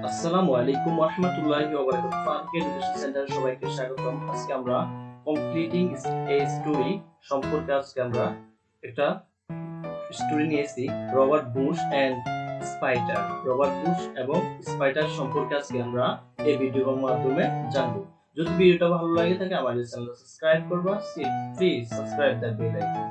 আসসালামু আলাইকুম ওয়া রাহমাতুল্লাহি ওয়া বারাকাতুহু। ফারুক এডুকেশন সেন্টারে সবাইকে স্বাগতম। আজকে আমরা কমপ্লিটিং এ স্টোরি সম্পর্কে আমরা একটা স্টোরি নিয়েছি, Robert Bush and spider. Robert Bush এবং স্পাইডার সম্পর্কে আজকে আমরা এই ভিডিওর মাধ্যমে জানবো। যদি ভিডিওটা ভালো লাগে থাকে আমাদের চ্যানেলটা সাবস্ক্রাইব করবা, please subscribe the bell icon.